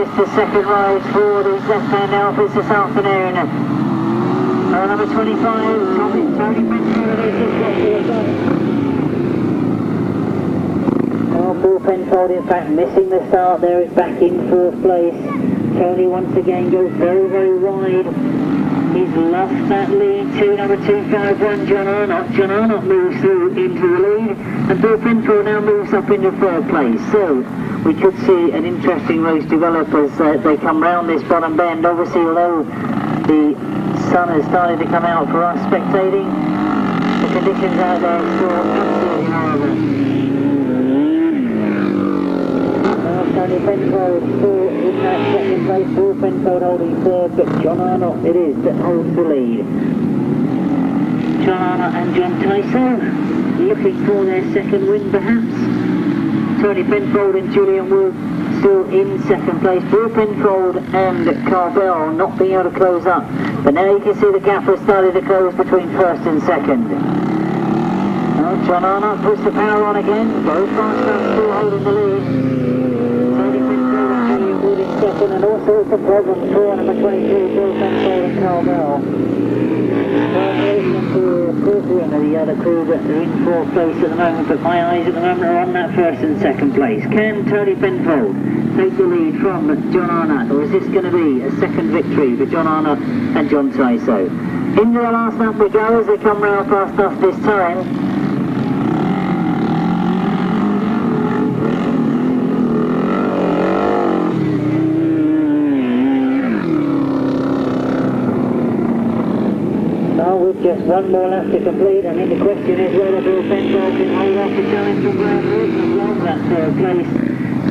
this the second ride for the left-hand outfits this afternoon. Number 25, Tony Penfold, Paul Penfold, in fact, missing the start there, is back in fourth place. Tony once again goes very, very wide. He's lost that lead to number 251, John ARNOTT. John ARNOTT moves through into the lead, and Paul Penfold now moves up into third place. So we could see an interesting race develop as they come round this bottom bend. Obviously, although the sun has started to come out for us spectating, the conditions out there are still absolutely horrible. Tony Penfold still in that second place, Paul Penfold holding third, but John ARNOTT it is that holds the lead. John ARNOTT and John TYSOE looking for their second win perhaps. Tony Penfold and Julian Wood still in second place. Paul Penfold and Carl Bell not being able to close up, but now you can see the gap has started to close between first and second. Well, John ARNOTT puts the power on again, goes faster, still holding the lead. Second, and all sorts of problems for number 23, Paul Penfold and Carl Bell. And the other crew that are in fourth place at the moment, but my eyes at the moment are on that first and second place. Can Tony Penfold take the lead from John ARNOTT, or is this going to be a second victory for John ARNOTT and John TYSOE? Into the last lap we go as they come round past us this time. Just one more lap to complete, and then the question is whether Paul Penfold can hold off the challenge from Grasstrack and along that third place.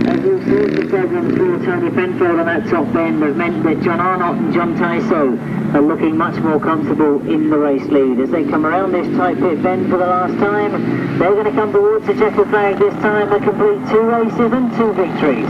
As all sorts of problems for Tony Penfold on that top bend have meant that John ARNOTT and John TYSOE are looking much more comfortable in the race lead. As they come around this tight pit bend for the last time, they're going to come towards the checker flag this time and complete 2 races and 2 victories.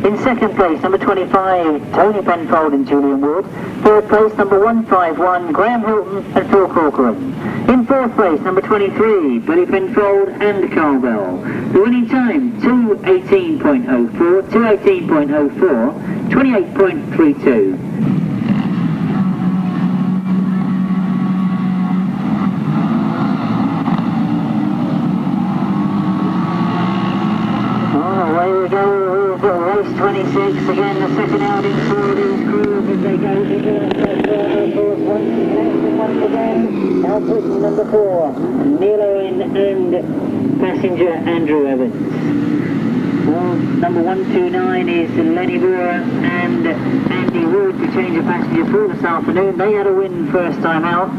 In second place, number 25, Tony Penfold and Julian Wood. Third place, number 151, Graham Hilton and Phil Corcoran. In fourth place, number 23, Billy Penfold and Carl Bell. The winning time, 2:18.04, 2:18.04, 28.32. Away we go. 26, again the second outing for these crews as they go into the course once again. Output number 4, Neil Owen and passenger Andrew Evans. Well, number 129 is Lenny Bora and Andy Wood to change of passenger for this afternoon. They had a win first time out,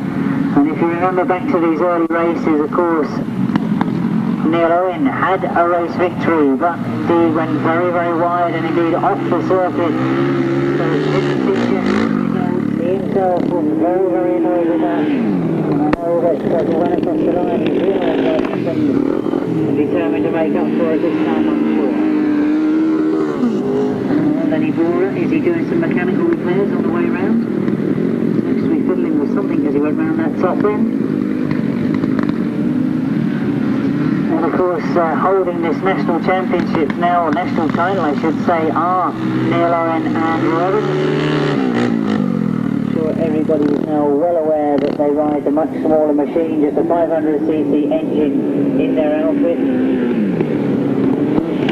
and if you remember back to these early races, of course, Neil Owen had a race victory, but he went very, very wide and indeed off the circuit. So it didn't feature. He himself was very, very annoyed with that. And I know that he went across the line, he realised that and determined to make up for it this time, I'm sure. Lenny Bora, is he doing some mechanical repairs on the way round? Looks to be fiddling with something as he went round that top bend. Of course, holding this national championship now, or national title I should say, are Neil Owen and Mervin. I'm sure everybody is now well aware that they ride a much smaller machine, just a 500cc engine in their outfit.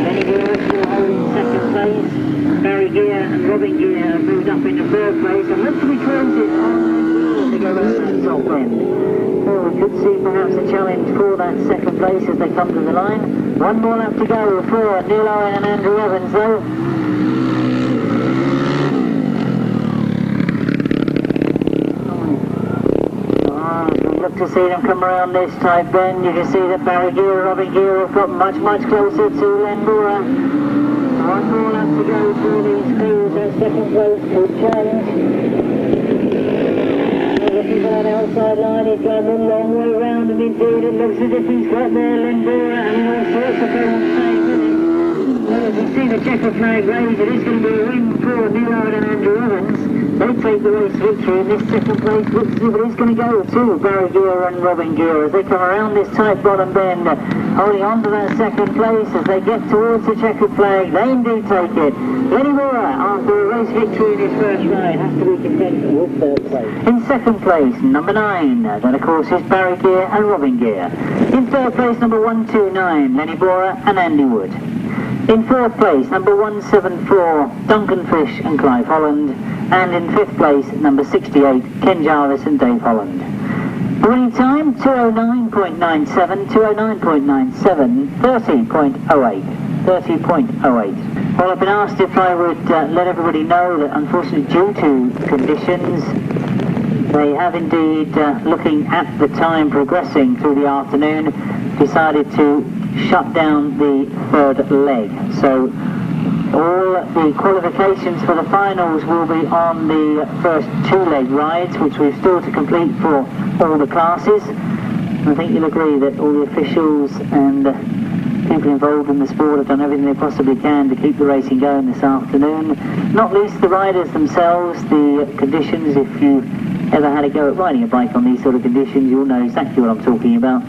Lenny Bora still holding second place. Barry Gear and Robin Gear have moved up into third place, and looks to be closing on to go around that top end. Well, we could see perhaps a challenge for that second place as they come to the line. One more lap to go for Neil Owen and Andrew Evans though. Look to see them come around this tight bend. You can see that Barry Gear and Robin Gear have got much, much closer to Len Bora. One more lap to go for these crews. That second place could change. Looking for that outside line, he's gone a long way round, and indeed it looks as if he's got there Len Bora and all sorts of problems staying with him. Well, as you see the checker flag raised, it is going to be a win for Maynard and Andrew Evans. They take the race victory in this second place. Looks as if it is going to go to Barry Gear and Robin Gear as they come around this tight bottom bend, holding on to that second place as they get towards the checkered flag. They indeed take it. Lenny Moore, after a race victory in his first ride, has to be content with third place. In second place, number 9, that of course is Barry Gear and Robin Gear. In third place, number 129, Lenny Bora and Andy Wood. In fourth place, number 174, Duncan Fish and Clive Holland. And in fifth place, number 68, Ken Jarvis and Dave Holland. The winning time, 209.97, 209.97, 30.08, 30.08. Well, I've been asked if I would let everybody know that unfortunately due to conditions, they have indeed, looking at the time progressing through the afternoon, decided to shut down the third leg. So all the qualifications for the finals will be on the first 2 leg rides, which we've still to complete for all the classes. I think you'll agree that all the officials and people involved in the sport have done everything they possibly can to keep the racing going this afternoon. Not least the riders themselves, the conditions. If you ever had a go at riding a bike on these sort of conditions, you'll know exactly what I'm talking about.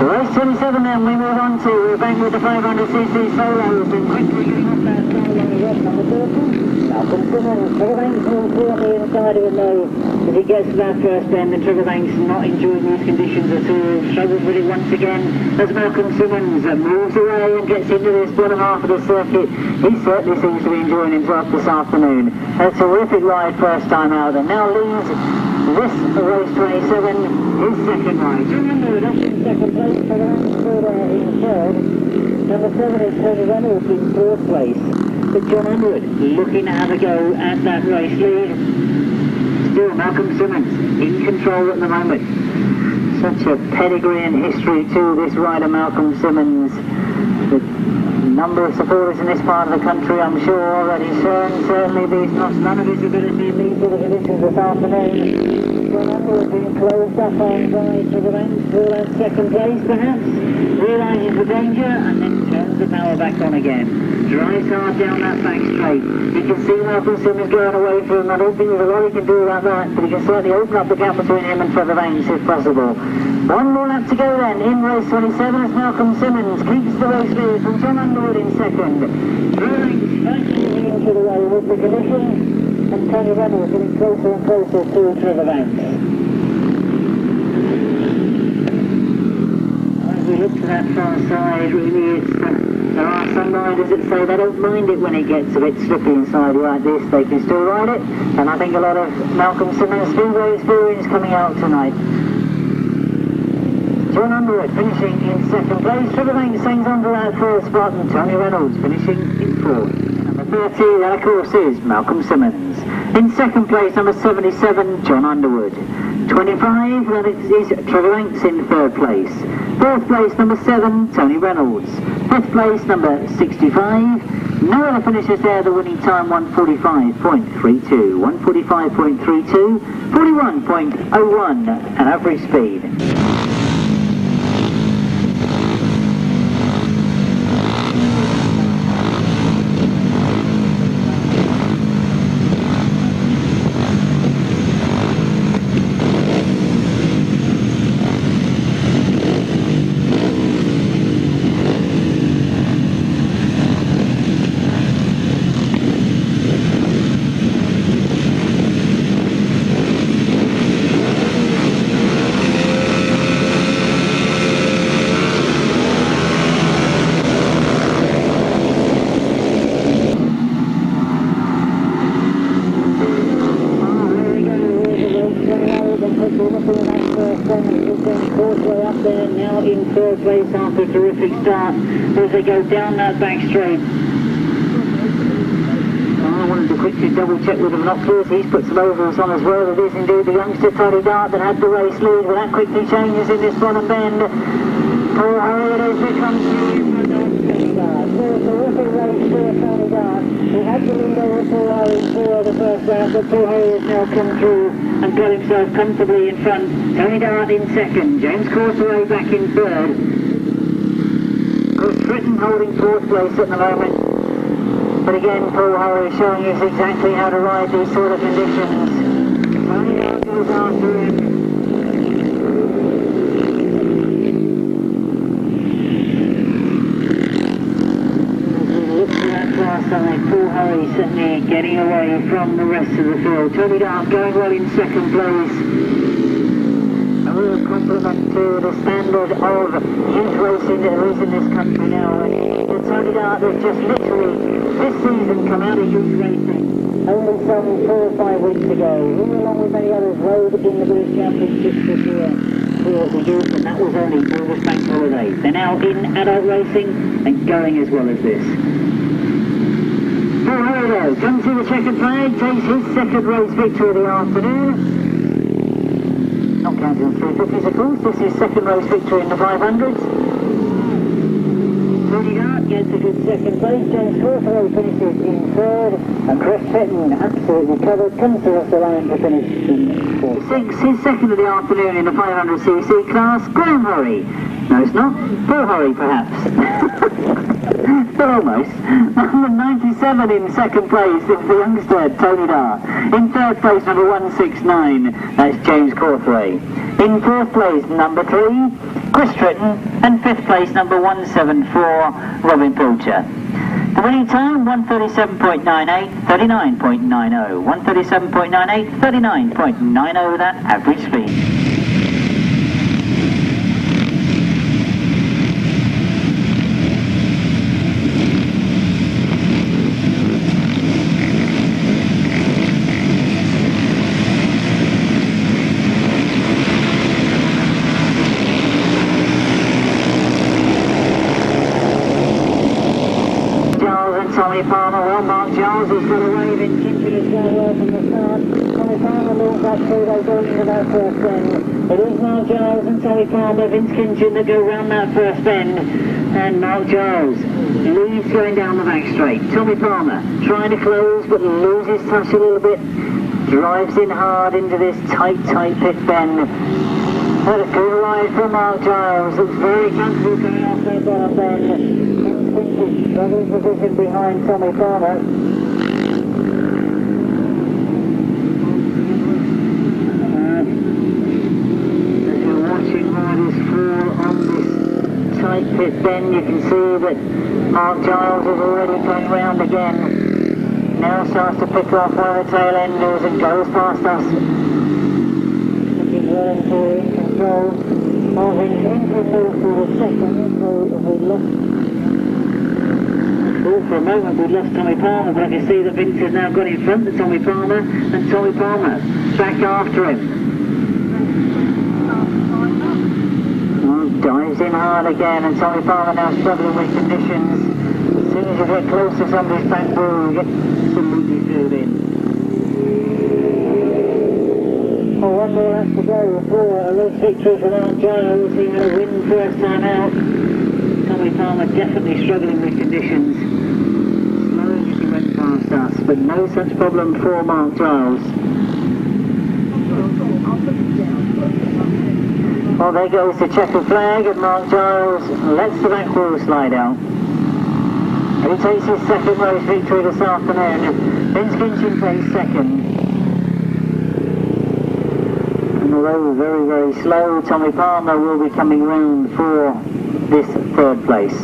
Race 27 then we move on to, we're back with the 500cc solos and quickly getting off that side on the left, number 30. Malcolm Simmons, Trevor Banks will be on the inside of him though. If he gets to that first bend, then Trevor Banks not enjoying these conditions at all. Struggles with it once again as Malcolm Simmons moves away and gets into this bottom half of the circuit. He certainly seems to be enjoying himself this afternoon. A terrific ride first time out and now leads this race 27 is second ride. Underwood up in second place, Maynard in third. Number 7 is Teri Reynolds in fourth place. But John Underwood looking to have a go at that race lead. Still Malcolm Simmons in control at the moment. Such a pedigree and history to this rider, Malcolm Simmons. The number of supporters in this part of the country, I'm sure, already shown. Certainly there's none of his ability in these sort of conditions this afternoon. John Underwood being closed up on by Trevor Banks for that second place perhaps. Realises the danger and then turns the power back on again. Drives hard down that back straight. You can see Malcolm Simmons going away from him. I don't think there's a lot he can do about that, but he can certainly open up the gap between him and Trevor Banks if possible. One more lap to go then in race 27 as Malcolm Simmons keeps the race lead from John Underwood in second. Trevor Banks fighting into the way with the conditions and Teri Reynolds getting closer and closer to Trevor Banks. We look to that far side, really there are some riders that say they don't mind it when it gets a bit slippy inside like this, they can still ride it, and I think a lot of Malcolm Simmons' speedway experience coming out tonight. John Underwood finishing in second place, Trevor Banks hangs on to that third spot, and Teri Reynolds finishing in fourth. Number 30, that of course is Malcolm Simmons. In second place, number 77, John Underwood. 25, that is Trevor Banks in third place. Fourth place, number 7, Tony Reynolds. Fifth place, number 65. No other finishers there, the winning time 1:45.32. 1:45.32, 41.01, an average speed. Third place after a terrific start as they go down that back straight. I wanted to quickly double check with the binoculars. He's put some ovals on as well. It is indeed the youngster Tony Dart that had the race lead, but that quickly changes in this bottom bend. TOLHURST it is, here comes Julian. for a terrific race for Tony Dart. He had the lead over Paul Hurry for the first round, but Paul Hurry has now come through and got himself comfortably in front. Tony Dart in second, James CAWTHERAY back in third. Britain holding fourth place at the moment. But again, Paul Hurry showing us exactly how to ride these sort of conditions. Tony Dart goes after him. Last time, Paul Hurry certainly getting away from the rest of the field. Tony Dart going well in second place. A real compliment to the standard of youth racing that there is in this country now. And Tony Dart has just literally this season come out of youth racing only some 4 or 5 weeks ago. He, along with many others, rode in the British Championships this year for the youth, and that was only for the bank holiday. They're now in adult racing and going as well as this. Paul Hurry though, comes to the checkered flag, takes his second race victory of the afternoon. Not counting the 350s of course, this is second race victory in the 500s. Tony Dart gets a good second place, James CAWTHERAY finishes in third, and Chris Fitton, absolutely covered, comes to the line to finish in fourth. His second of the afternoon in the 500cc class, Graham Hurry. No, it's not. Paul Hurry, perhaps. But almost. Number 97 in second place is the youngster, Tony Dart. In third place, number 169, that's James CAWTHERAY. In fourth place, number 3, Chris Tritton. And fifth place, number 174, Robin Pilcher. The winning time, 137.98, 39.90. 137.98, 39.90, that average speed. Tommy Palmer, well, Mark Giles has got a wave in Kinchin as well from the start. Tommy Palmer moves up through, they go into that first bend. It is Mark Giles and Tommy Palmer, Vince Kinchin that go round that first bend. And Mark Giles leads going down the back straight. Tommy Palmer trying to close but loses touch a little bit. Drives in hard into this tight pit bend. What a good ride from Mark Giles. Looks very comfortable coming off that bottom bend. Running position behind Tommy Palmer. As you're watching riders fall on this tight pit bend, you can see that Mark Giles is already going round again. Now starts to pick off one of the tail enders and goes past us. Looking well in control. Marvin's entry move for the second, so we lost. For a moment we lost Tommy Palmer, but I can see that Vince has now got in front of Tommy Palmer, and Tommy Palmer back after him. Well, dives in hard again, and Tommy Palmer now struggling with conditions. As soon as you get close to somebody's back wheel, you get absolutely filled in. Oh, one more lap to go for a race victory for Mark Giles. He had a win first time out. Tommy Palmer definitely struggling with conditions. Slowly he went past us, but no such problem for Mark Giles. Well, there goes the checkered flag, and Mark Giles lets the back wheel slide out. And he takes his second race victory this afternoon. Vince Kinchin takes second. And although very, very slow, Tommy Palmer will be coming round for this third place.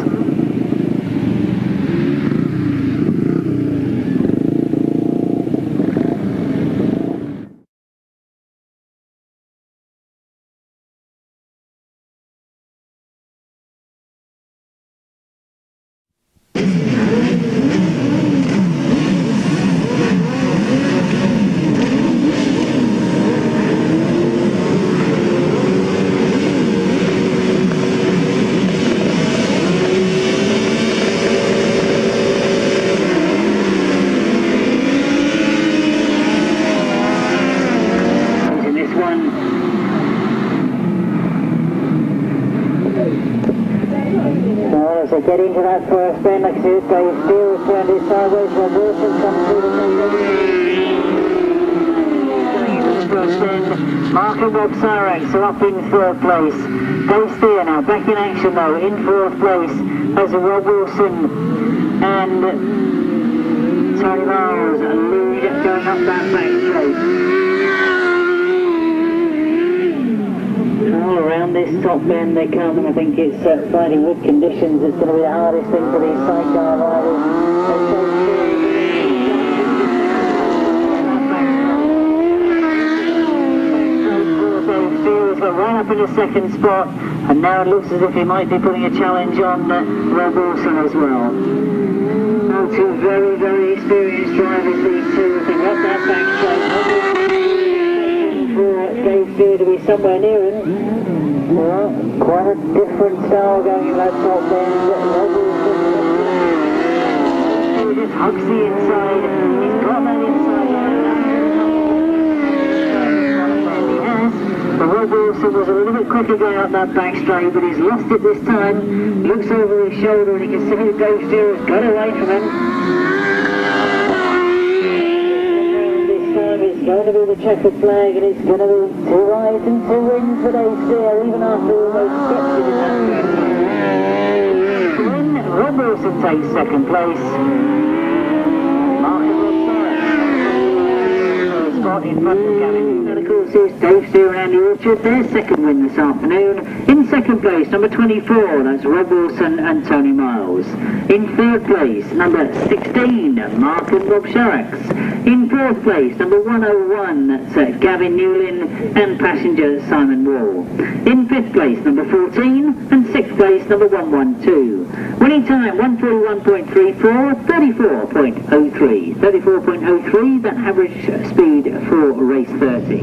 as they get into that first bend, like I said, Dave Steele's turned it sideways, Rob Wilson comes through the middle. Going into the first bend, Mark and Rob Cyrax are up in third place. Dave Steele now back in action though, in fourth place as Rob Wilson and Teri Miles lead going up that back straight. All around this top bend they come, and I think it's finding wood conditions that's going to be the hardest thing for these sidecar riders. Right up in the second spot, and now it looks as if he might be putting a challenge on Rob Wilson as well. Now two very, very experienced drivers, these two. I think up that back straight for Dave Steele to be somewhere near him. Well, quite a different style going in that top end. Rob Wilson just hugs the inside. He's got that inside line. But Rob Wilson was a little bit quicker going up that back straight, but he's lost it this time. Looks over his shoulder and he can see that Dave Steele has got away from him. This time it's going to be the checkered flag, and it's going to be 2 rides and 2 wins for Dave Steele, even after almost kept it in that win. Rob Wilson takes second place. In front of Gavin. And of course here's Dave Steele and Andy Orchard, their second win this afternoon. In second place, number 24, that's Rob Wilson and Tony Miles. In third place, number 16, Mark and Rob Cyrax. In fourth place, number 101, that's Gavin Newlin and passenger Simon Wall. In fifth place, number 14, and sixth place, number 112. Winning time 141.34, 34.03. 34.03, that average speed for race 30.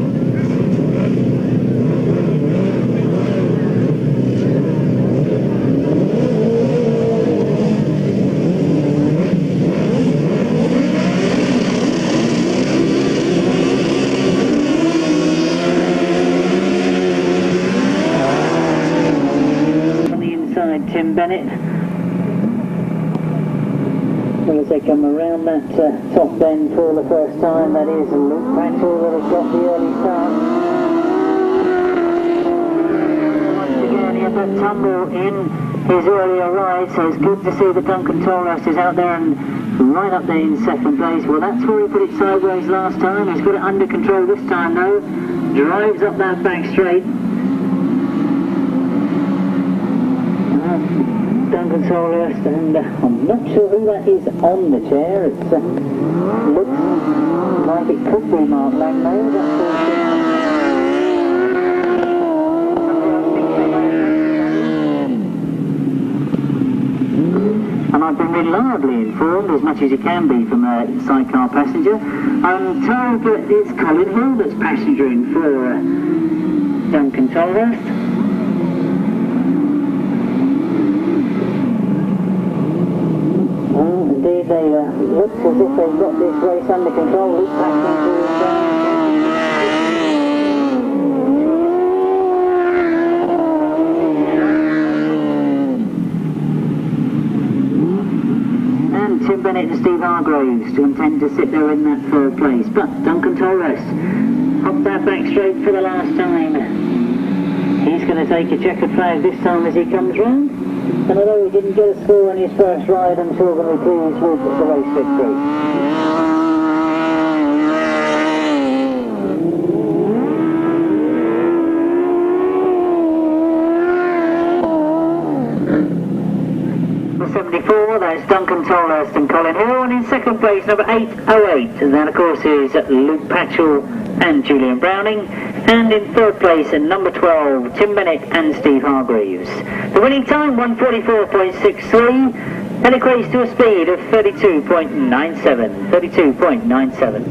On the inside, Tim Bennett. As they come around that top bend for the first time, that is Luke Patchol that has got the early start. Once again, he had that tumble in his earlier ride, so it's good to see that Duncan TOLHURST is out there and right up there in second place. Well, that's where he put it sideways last time. He's got it under control this time though. Drives up that back straight. Duncan TOLHURST, and I'm not sure who that is on the chair. It looks like it could be Mark Langmaid. And I've been reliably informed, as much as you can be from a sidecar passenger, I'm told that it's Colin Hill that's passengering for Duncan TOLHURST. Indeed, they look as if they've got this race under control. Luke and Tim Bennett and Steve Hargraves to intend to sit there in that third place. But Duncan TOLHURST up that back straight for the last time. He's going to take a checkered flag this time as he comes round. And although he didn't get a score on his first ride, I'm sure going to be pleased with the race victory. For 74, that's Duncan TOLHURST and Colin Hill, and in second place, number 808, and that of course is Luke Patchol and Julian Browning. And in third place, and number 12, Tim Bennett and Steve Hargraves. The winning time, 144.63, and equates to a speed of 32.97. 32.97.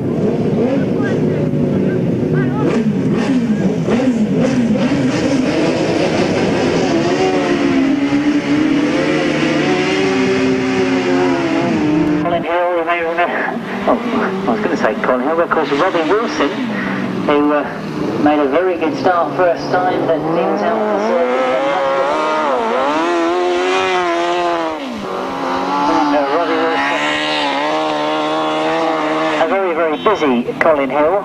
Colin Hill, you may remember. Oh, I was going to say Colin Hill, but of course Robbie Wilson, who made a very good start first time, but leans out the circuit. busy Colin Hill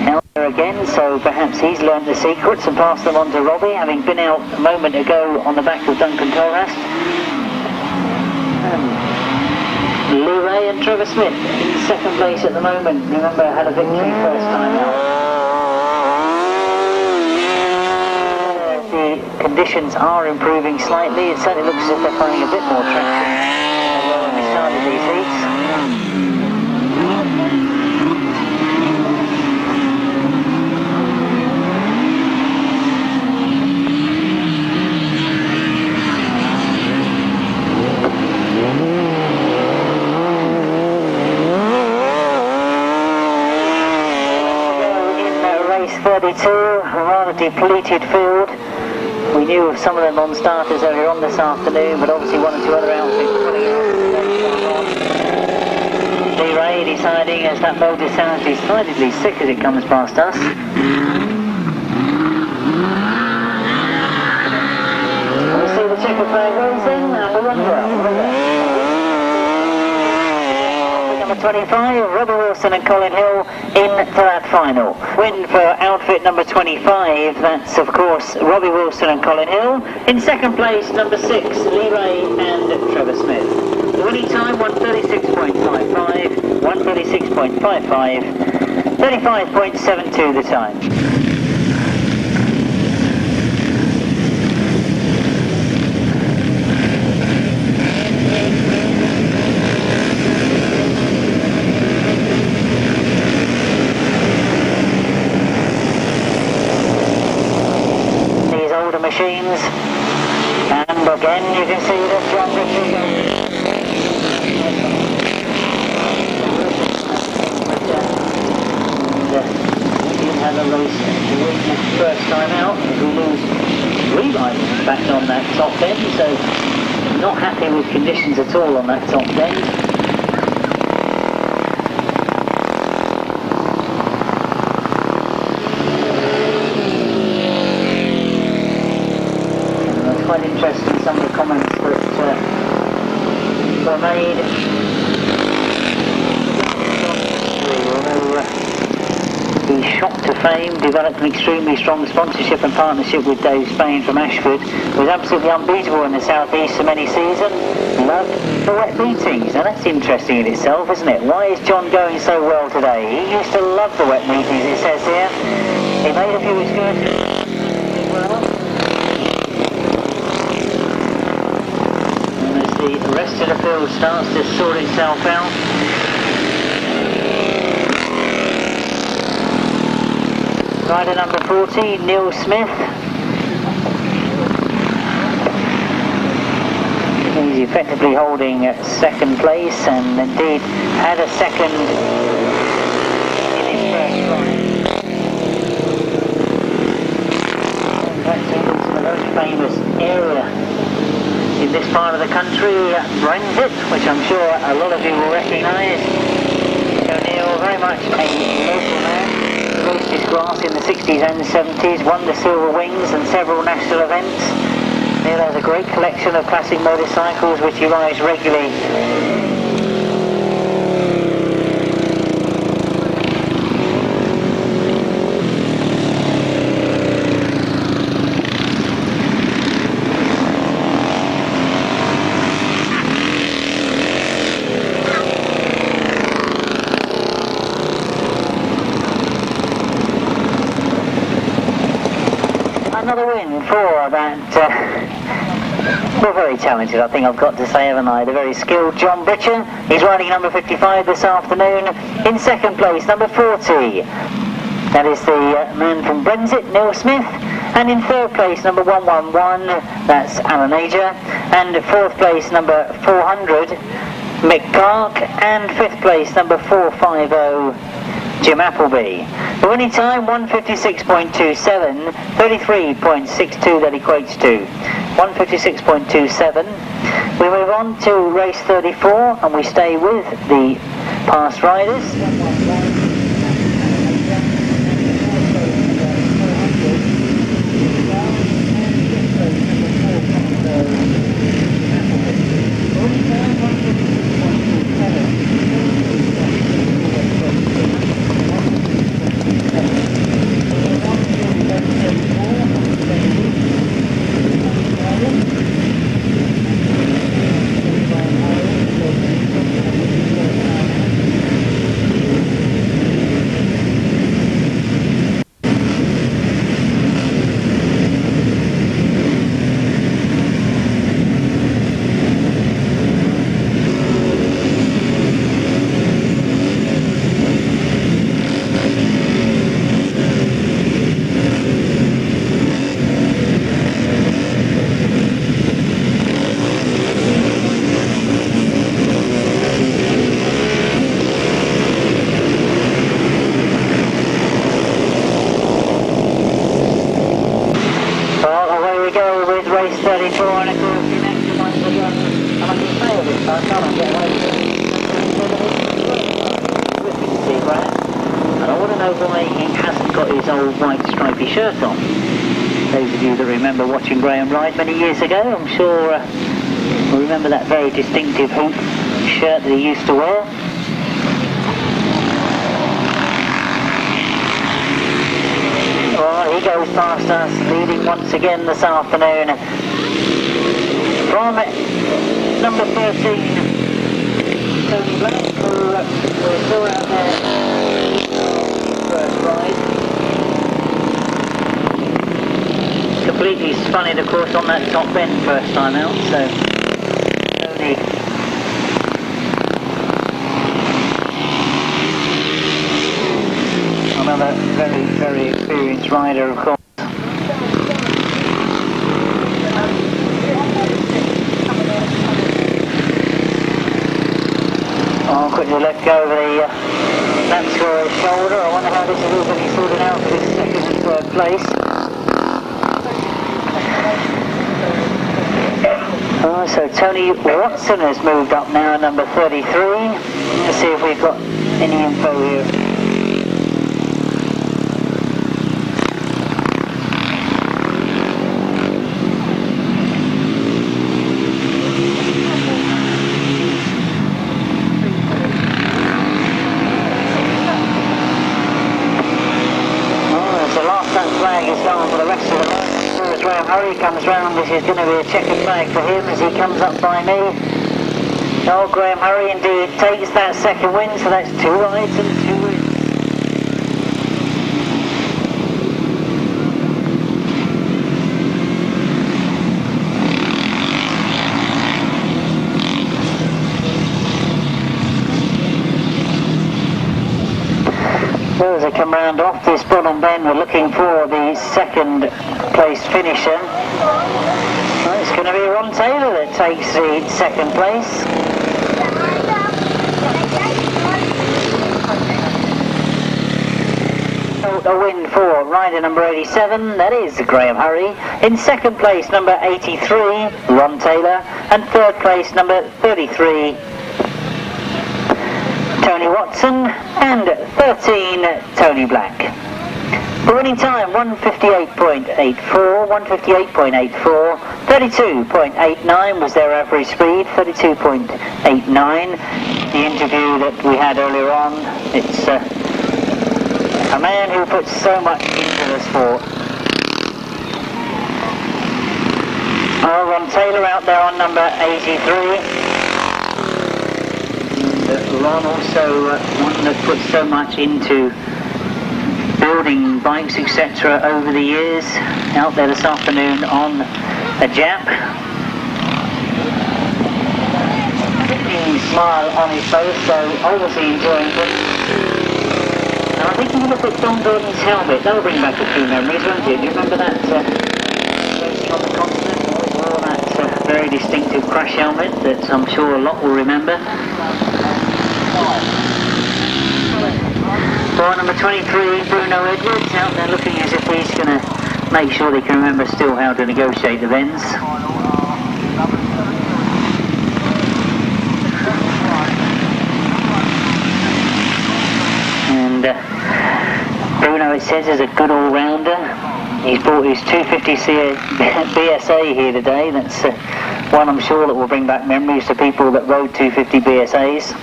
out there again, so perhaps he's learned the secrets and passed them on to Robbie, having been out a moment ago on the back of Duncan TOLHURST. Lee and Trevor Smith in second place at the moment. Remember, had a victory first time out. The conditions are improving slightly. It certainly looks as if they're finding a bit more traction when we started these heats. Race 32, a rather depleted field. We knew of some of them on starters earlier on this afternoon, but obviously one or two other outfits putting out. Lee deciding as that motor sounds decidedly sick as it comes past us. We'll see the checker flag goes in and we'll run well. Number 25, Robbie Wilson and Colin Hill into that final. Win for outfit number 25, that's of course Robbie Wilson and Colin Hill. In second place, number 6, Lee Ray and Trevor Smith. The winning time, 1:36.55, 1:36.55, 35.72 the time. Machines, and again you can see that John Britcher had a race to win the first time out. We lose Reynolds back on that top end, so not happy with conditions at all on that top end. Quite interesting some of the comments that were made. He shot to fame, developed an extremely strong sponsorship and partnership with Dave Spain from Ashford, was absolutely unbeatable in the South East for many seasons, loved the wet meetings. Now that's interesting in itself, isn't it? Why is John going so well today? He used to love the wet meetings, it says here. He made a few excursions as well. The rest of the field starts to sort itself out. Rider number 40, Neil Smith. He's effectively holding second place and indeed had a second in his first ride. That's into the very famous area in this part of the country, Brenzett, which I'm sure a lot of you will recognise. O'Neill, very much a local man, raced his grass in the 60s and 70s, won the Silver Wings and several national events. Neil has a great collection of classic motorcycles which he rides regularly. Another win for that, well, very talented, I think I've got to say, haven't I? The very skilled John Britcher. He's riding number 55 this afternoon. In second place, number 40. That is the man from Brenzett, Neil Smith. And in third place, number 111, that's Alan Ager. And fourth place, number 400, Mick Clark. And fifth place, number 450, Jim Appleby. The winning time, 1:56.27, 33.62 that equates to. 1:56.27. We move on to race 34 and we stay with the past riders. 34 and of course the next once again. And I can fail this time, can't I get away with it? And I want to know why he hasn't got his old white stripy shirt on. Those of you that remember watching Graham ride many years ago, I'm sure will remember that very distinctive hoop shirt that he used to wear. Well, he goes past us, leading once again this afternoon from number 13, Tony Black, who we're still out there first ride. Completely spun it, of course, on that top bend first time out, so Tony another very, very experienced rider, of course. I'll quickly let go of the lap scorer's shoulder. I wonder how this is all going to be sorted out for this second and third place. So Tony Watson has moved up now, number 33. Let's see if we've got any info here. Comes round, this is going to be a checkered flag for him as he comes up by me. Oh, Graham Hurry indeed takes that second win, so that's 2 rides and 2 wins. Well, as they come round off this bottom bend, we're looking for the second place finisher. Well, it's going to be Ron Taylor that takes the second place. A win for rider number 87, that is Graham Hurry. In second place, number 83, Ron Taylor. And third place, number 33, Tony Watson. And 13, Tony Black. The winning time, 1:58.84, 1:58.84, 32.89 was their average speed, 32.89. The interview that we had earlier on, it's a man who puts so much into the sport. Ron Taylor out there on number 83. And Ron also one that puts so much into building bikes, etc. over the years. Out there this afternoon on a Jap. Smile on his face, so obviously enjoying it. And I think if you look at Don Gordon's helmet, that'll bring back a few memories, won't it? Do you remember that racing on the continent? Always wore that very distinctive crash helmet that I'm sure a lot will remember. For number 23, Bruno Edwards, out there looking as if he's going to make sure they can remember still how to negotiate the bends. And Bruno, it says, is a good all-rounder. He's bought his 250 BSA here today. That's one I'm sure that will bring back memories to people that rode 250 BSAs.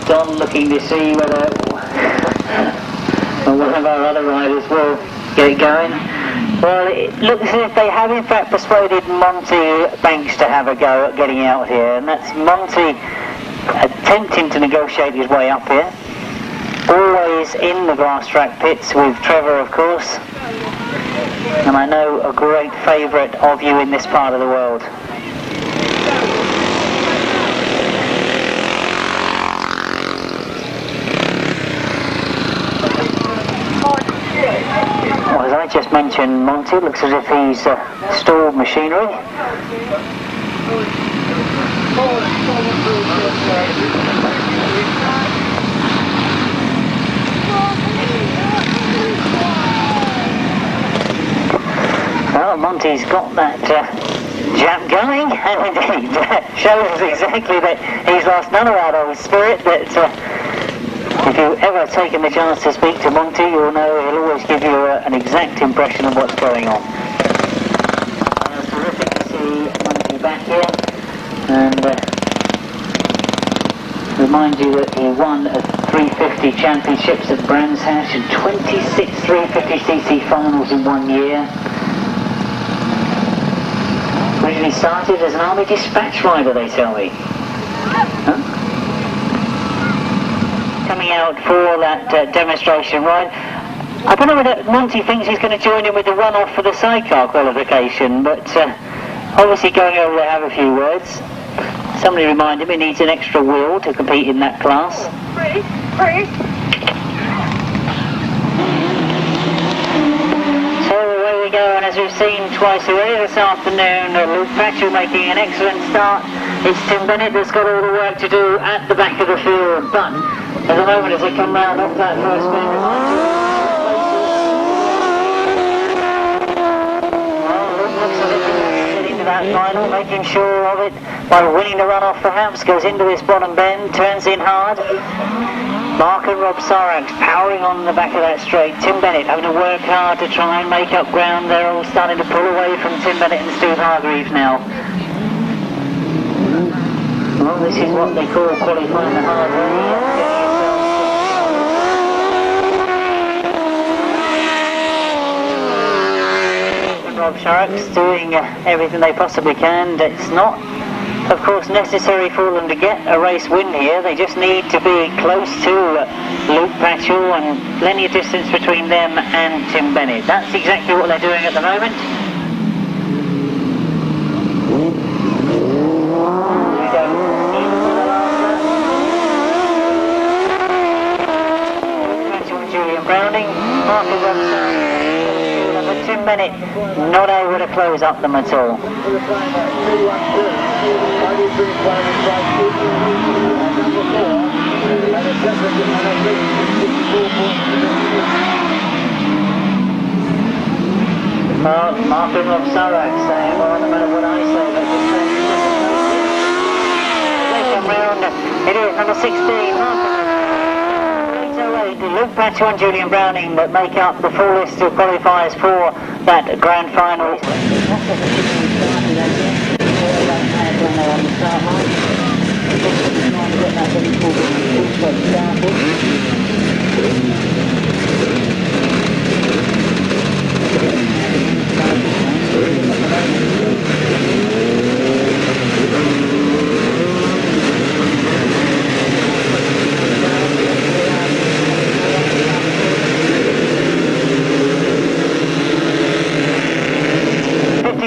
Don looking to see whether one of our other riders will get it going. Well, it looks as if they have in fact persuaded Monty Banks to have a go at getting out here, and that's Monty attempting to negotiate his way up here. Always in the Grasstrack pits with Trevor, of course, and I know a great favourite of you in this part of the world. Well, as I just mentioned, Monty looks as if he's stalled machinery. Well, Monty's got that jump going, and indeed shows exactly that he's lost none of that old spirit. That if you've ever taken the chance to speak to Monty, you'll know he'll always give you an exact impression of what's going on. It's terrific to see Monty back here, and remind you that he won a 350 championships at Brands Hatch and 26 350cc finals in 1 year. Originally started as an army dispatch rider, they tell me. Huh? Coming out for that demonstration ride. I don't know whether Monty thinks he's going to join in with the run-off for the sidecar qualification, but obviously going over to have a few words. Somebody reminded me he needs an extra wheel to compete in that class. So away we go, and as we've seen TYSOE this afternoon, Luke PACHOL making an excellent start. It's Tim Bennett that's got all the work to do at the back of the field, but at the moment as they come round off that first bend, that final, making sure of it by winning the run-off perhaps, goes into this bottom bend, turns in hard. Mark and Rob Sarax powering on the back of that straight. Tim Bennett having to work hard to try and make up ground. They're all starting to pull away from Tim Bennett and Stu Hargreaves now. Well, this is what they call qualifying the hard way. Rob Sharks doing everything they possibly can. It's not, of course, necessary for them to get a race win here. They just need to be close to Luke PACHOL and plenty of distance between them and Tim Bennett. That's exactly what they're doing at the moment. We go into the last lap. PACHOL and Julian Browning, Mark and Rob Sarax. Tim Bennett not able to close up them at all. Well, Mark and Rob Sarax saying, well, no matter what I say, they come round. It is number 16. Luke PACHOL and Julian Browning that make up the full list of qualifiers for that grand final.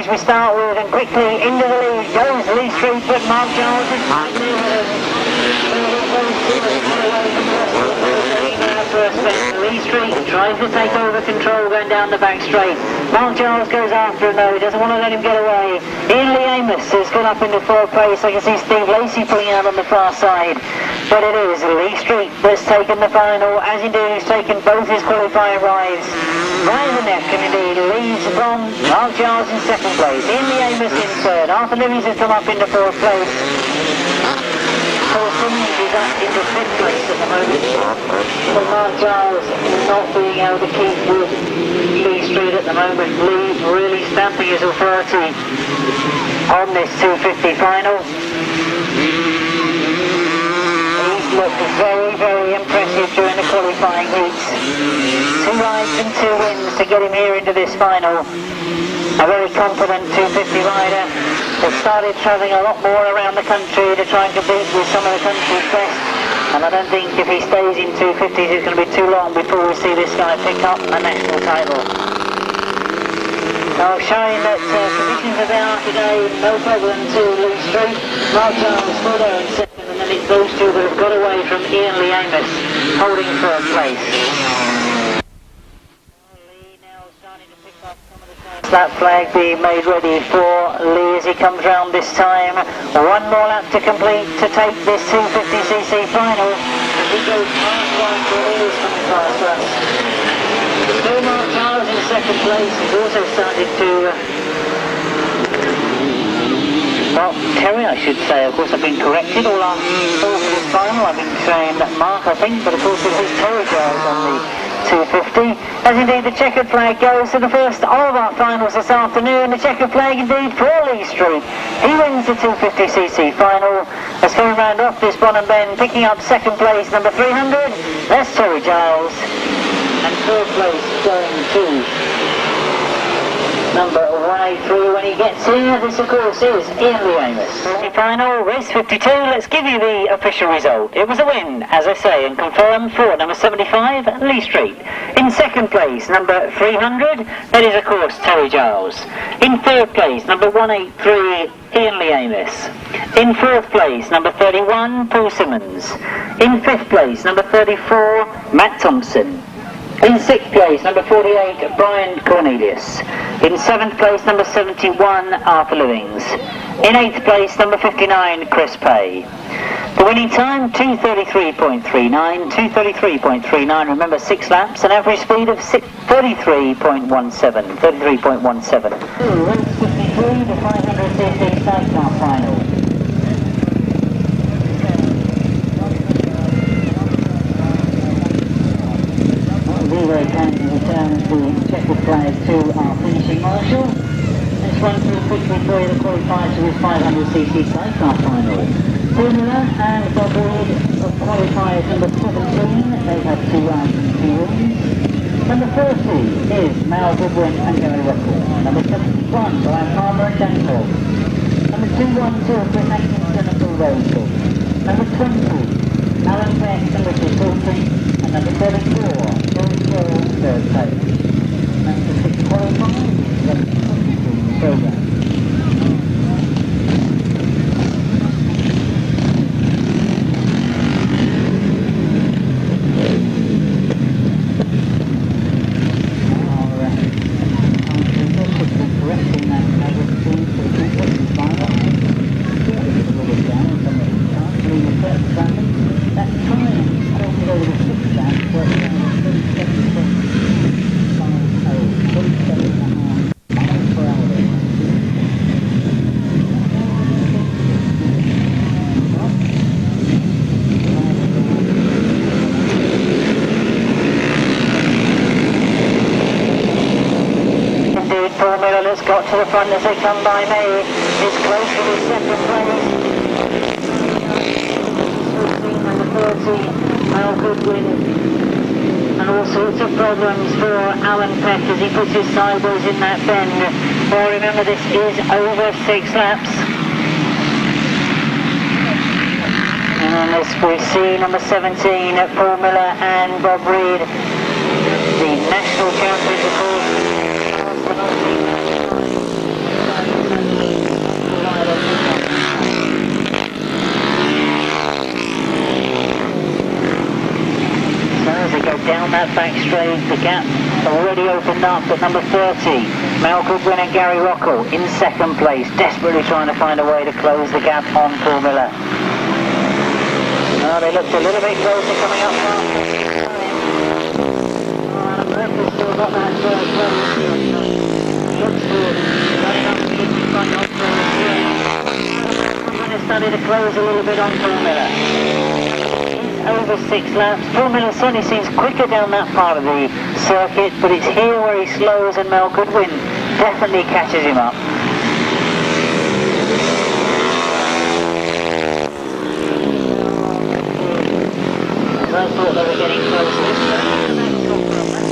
We start with, and quickly into the lead goes Lee Street, but Mark Giles is right there. Lee Street tries to take over control going down the back straight. Mark Giles goes after him though, he doesn't want to let him get away. Ian Lee Amos has gone up into fourth place. I can see Steve Lacey pulling out on the far side. But it is Lee Street that's taken the final, as indeed he's taken both his qualifying rides. Right in the neck, and indeed leads from Mark Giles in second place. Ian Lee Amos in third. Aurthur Livies has come up into fourth place. Paul Simmons is up into fifth place at the moment. But Mark Giles not being able to keep with Lee Street at the moment. Lee really stamping his authority on this 250 final. He's looked very, very impressive during the qualifying heats. 2 rides and 2 wins to get him here into this final. A very confident 250 rider has started travelling a lot more around the country to try and compete with some of the country's best. And I don't think if he stays in 250s it's going to be too long before we see this guy pick up a national title. Now showing that conditions as they are today, no problem to Lee Street. Mark Giles still there in second, and then it's those two that have got away from Ian Lee Amos holding third place. Lee now starting to pick up some of the lap flag being made ready for Lee as he comes round this time. One more lap to complete to take this 250cc final as he goes past Cornelius coming past us. Still Mark Giles in second place. He's also started to Mark Teri, I should say. Of course, I've been corrected. All our thoughts for this final, I've been saying Mark, I think, but of course it was Teri Giles on the 250. As indeed the checkered flag goes to the first of our finals this afternoon. The checkered flag indeed for Lee Street. He wins the 250cc final. As coming round off this Bonham Bend, picking up second place, number 300. That's Teri Giles. And third place going to number 183 when he gets here. This of course is Ian Lee Amos. Final, race 52, let's give you the official result. It was a win, as I say, and confirmed for number 75, Lee Street. In second place, number 300, that is of course Teri Giles. In third place, number 183, Ian Lee Amos. In fourth place, number 31, Paul Simmons. In fifth place, number 34, Matt Thompson. In sixth place, number 48, Brian Cornelius. In seventh place, number 71, Arthur Livings. In eighth place, number 59, Chris Pay. The winning time, 2:33.39, 2:33.39, remember 6 laps, an average speed of 33.17, 33.17. Race 53, the 500cc sidecar final. Zero can returns the checkered flag to our finishing marshal. Let's run through quickly for you the qualifiers to this 500cc sidecar final. Formula and Underwood of qualifiers number 17, they have 2 rounds and 2 wins. Number 30 is Mal Goodwin and Gary Russell. Number 71, Brian Palmer and Dan Cobb. Number 212, Chris Atkinson and Bill Roseville. Number 20, Alan Peck and Richard Salting. And number 34, third place. That's the 6 qualifiers, that's the program. Correcting that average speed for the 250 final. Yeah, it's a little down in some of the times. Leaving the first time. That time over the 6 laps, but 37.5 miles per hour. Indeed, Paul Miller has got to the front as they come by me. It's close to the second place. 30, Al Goodwin, and all sorts of problems for Alan Peck as he puts his sideways in that bend. Well, remember this is over 6 laps. And as we see number 17, Paul Miller and Bob Reed, the national champions of course. As they go down that back straight, the gap already opened up at number 30. Mal Goodwin and Gary Rockwell in second place, desperately trying to find a way to close the gap on Paul Miller. Oh, they looked a little bit closer coming up now. Mervin's still got that close. Looks good. Running up to the front of the Goodwin started to close a little bit on Paul Miller. Over 6 laps. Paul Miller certainly seems quicker down that part of the circuit, but it's here where he slows and Mal Goodwin definitely catches him up. I thought they were getting closer.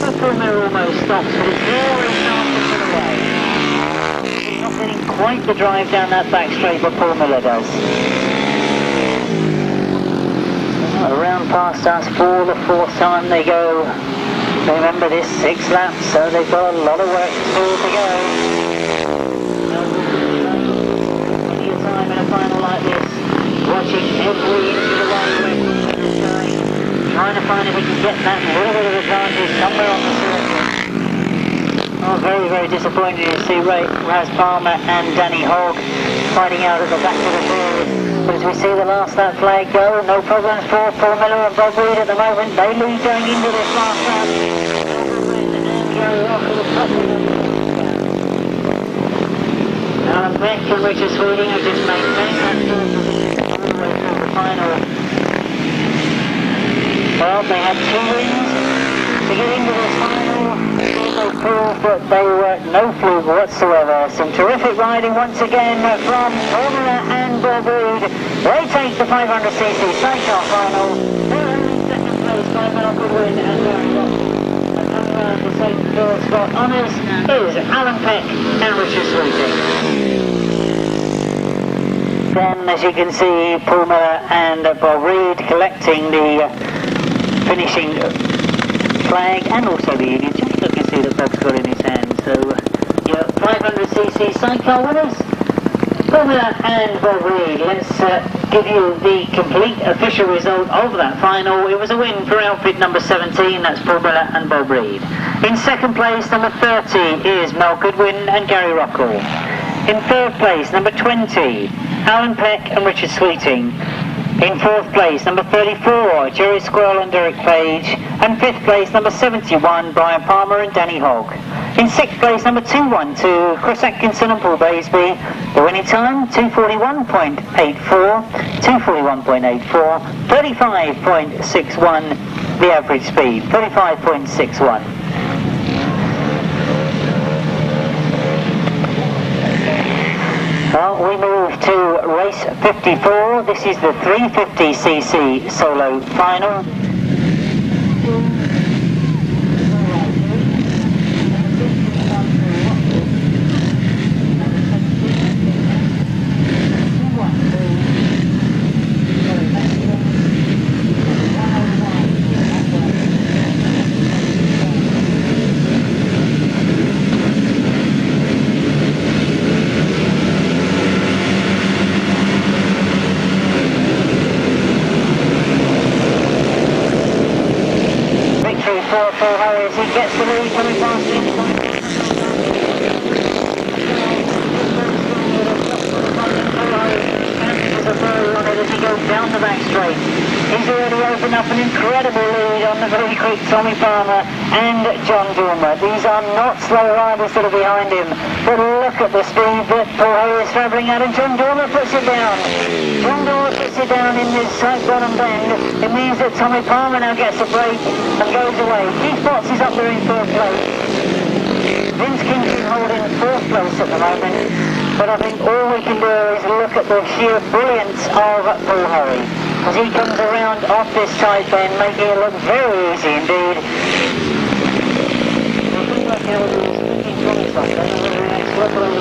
That's where Paul Miller almost stops, but it's here where he starts to pull away. He's not getting quite the drive down that back straight, but Paul Miller does. Around past us for the 4th time they go. Remember this 6 laps, so they've got a lot of work still to go. Plenty of time in a final like this, watching every inch of the way trying to find if he can get that little bit of advantage somewhere on the circuit. Oh, Oh, very, very disappointed to see Raz Palmer and Danny Hogg fighting out at the back of the field. But as we see the last lap flag go, no problems for Paul Miller and Bob Reed at the moment. They lead going into this last lap. Alan Peck and Richard Sweeting have just maintained that field position all the way through the final. Well, they had 2 wins to get into this final. They proved that they were no fluke whatsoever. Some terrific riding once again from Formula and Bob Reed. They take the 500cc sidecar final. They're in second place by Malcolm Wynn and Gary Rockall. And coming around to second third spot honours is Alan Peck and Richard Sweeting. Then, as you can see, Paul Miller and Bob Reed collecting the finishing flag and also the Union Jack. You can see that Bob's got in his hand. So, your 500cc sidecar winners, Paul Miller and Bob Reed. Let's give you the complete official result of that final. It was a win for outfit number 17, that's Paul Miller and Bob Reed. In second place, number 30 is Mel Goodwin and Gary Rockall. In third place, number 20, Alan Peck and Richard Sweeting. In fourth place, number 34, Jerry Squirrel and Derek Page. And fifth place, number 71, Brian Palmer and Danny Hogg. In sixth place, number 212, Chris Atkinson and Paul Baisby. The winning time, 241.84, 241.84, 35.61, the average speed, 35.61. Well, we move to race 54. This is the 350cc solo final. As he gets the lead coming past him. As he goes down the back straight. He's already opened up an incredible lead on the very quick Tommy Palmer and John Dormer. These are not slow riders that are behind him, but look at the speed that Paul Hay is travelling at, and John Dormer puts it down. John Dormer puts it down in this side bottom bend. It means that Tommy Palmer now gets a break and goes away. Keith Potts is up there in third place. Vince Kinchin holding fourth place at the moment. But I think all we can do is look at the sheer brilliance of Paul Hay as he comes around off this tight bend, making it look very easy indeed.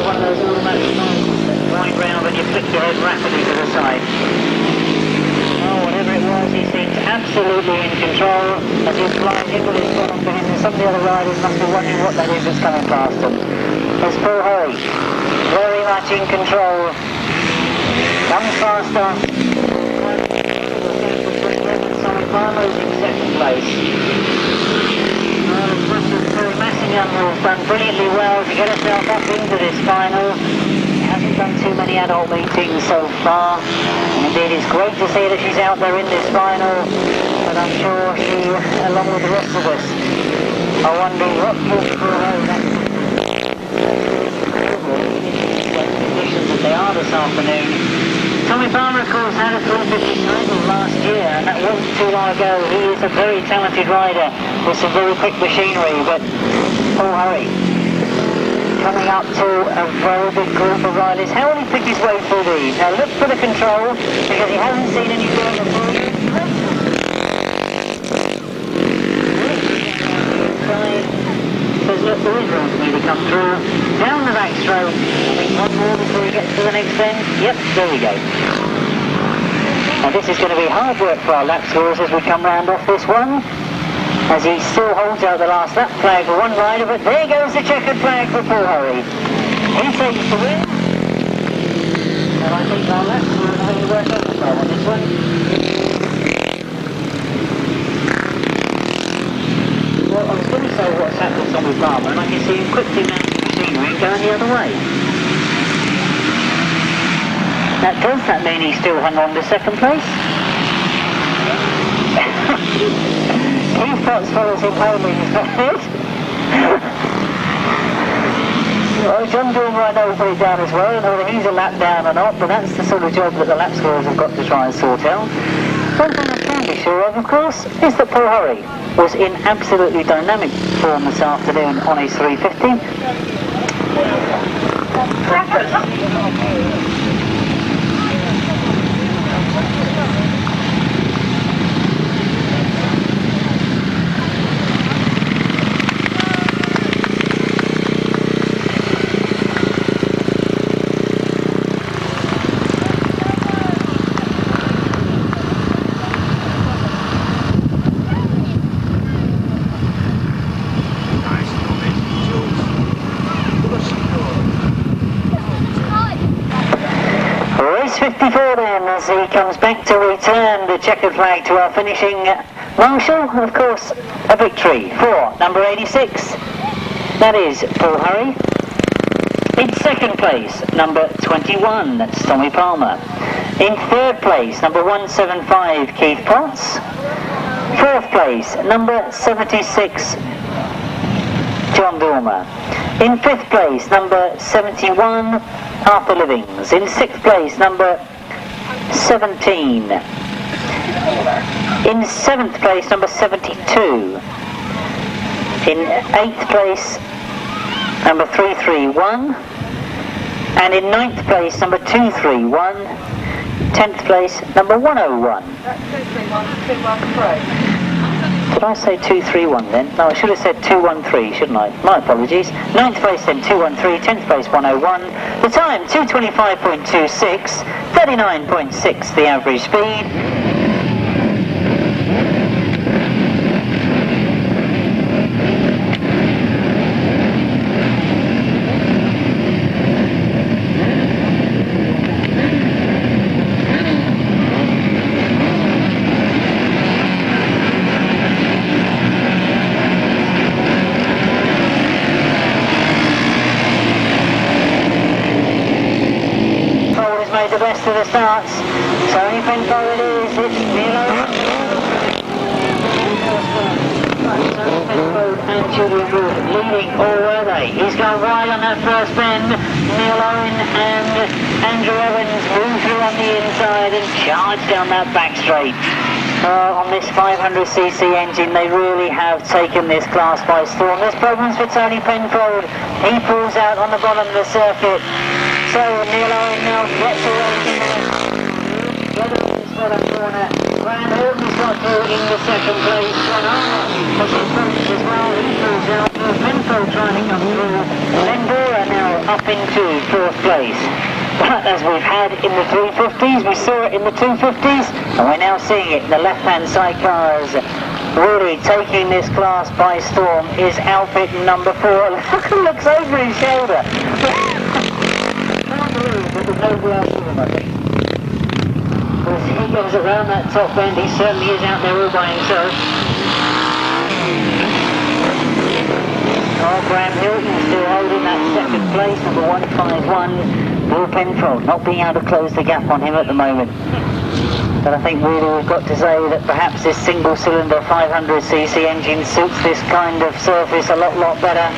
One of those automatic markers that wind round and you flick your head rapidly to the side. Oh, whatever it was, he seems absolutely in control as he flies into this bottom bend, and some of the other riders must be wondering what that is that's coming past them. There's Paul Hay, very much in control, comes faster. Farmer's in second place. Teri Massingham has done brilliantly well to get herself up into this final. She hasn't done too many adult meetings so far, and indeed it's great to see that she's out there in this final, but I'm sure she, along with the rest of us, are wondering what gives for her conditions that they are this afternoon. Tommy Palmer, of course, had a 350 title last year, and that wasn't too long ago. He is a very talented rider with some very quick machinery, but Paul Hay coming up to a very big group of riders. How will he pick his way through these? Now look for the control, because he hasn't seen any form before. Says, look, there is room for me to come through. Down the back stroke. I think one more before he gets to the next bend. Yep, there we go. And this is going to be hard work for our lap scores as we come round off this one, as he still holds out the last lap flag for one rider, but there goes the checkered flag for Paul Hay. He takes the win. And I think our lap scores are going to work out well on this one. Well, I was going to say what's happened to Tommy Palmer, and I can see him quickly mounted machinery and going the other way. Now, does that mean he still hung on to second place? Keith Potts follows him home in his head. Well, John Dormer, I know, put it down as well, and whether he's a lap down or not, but that's the sort of job that the lap scorers have got to try and sort out. One thing I can be sure of course, is that TOLHURST was in absolutely dynamic form this afternoon on his 350. Race 54 then, as he comes back to return the checkered flag to our finishing marshal. Of course, a victory for number 86. That is TOLHURST. In second place, number 21, that's Tommy Palmer. In third place, number 175, Keith Potts. Fourth place, number 76, John Dormer. In fifth place, number 71, Aurthur Livings. In sixth place, number 17. In seventh place, number 72. In eighth place, number 331. And in ninth place, number 231. 10th place, number 101. Did I say 231 then? No, I should have said 213, shouldn't I? My apologies. 9th place then 213, 10th place 101. The time 225.26, 39.6 the average speed. The best of the starts. So any Penfold it is, it's Milo. Penfold and Julian leading, or were they? He's gone wide on that first bend. Neil Owen and Andrew Evans move through on the inside and charge down that back straight. On this 500cc engine, they really have taken this class by storm. There's problems for Tony Penfold. He pulls out on the bottom of the circuit. So Neil Owen now gets away from there. Get on this bottom corner. Graham Hilton's got through in the second place. Glen has his points as well. He pulls out. Penfold trying to come through. Len Bora now up into fourth place. But as we've had in the 350s, we saw it in the 250s, and we're now seeing it in the left-hand side cars. Really taking this class by storm is outfit number 4. Looks over his shoulder. Can't believe that there's no glass in him, I think. As he goes around that top end, he certainly is out there all by himself. Oh, Graham Hilton still holding that second place, number 151. Will Penfold not being able to close the gap on him at the moment. But I think really we've got to say that perhaps this single-cylinder 500cc engine suits this kind of surface a lot better.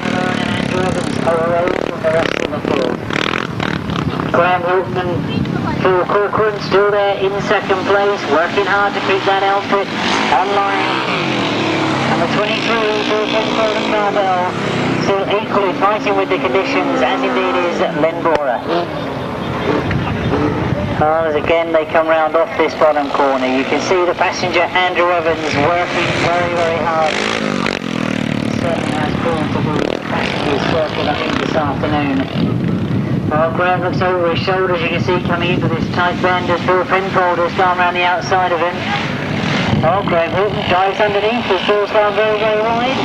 And Andrew Evans away from the rest of the field. Graham Hilton and Phil Corcoran still there in second place, working hard to keep that outfit online. Number 23, Bill Penfold and Carbell, still equally fighting with the conditions, as indeed is Len Bora. As again they come round off this bottom corner, you can see the passenger Andrew Evans working very hard. Certainly has proven to be the passenger's circuit, I think, this afternoon. Well, Graham looks over his shoulders, you can see coming into this tight bend as Bill Penfold has gone round the outside of him. Oh, Graham Hilton dives underneath as Bill's gone very wide.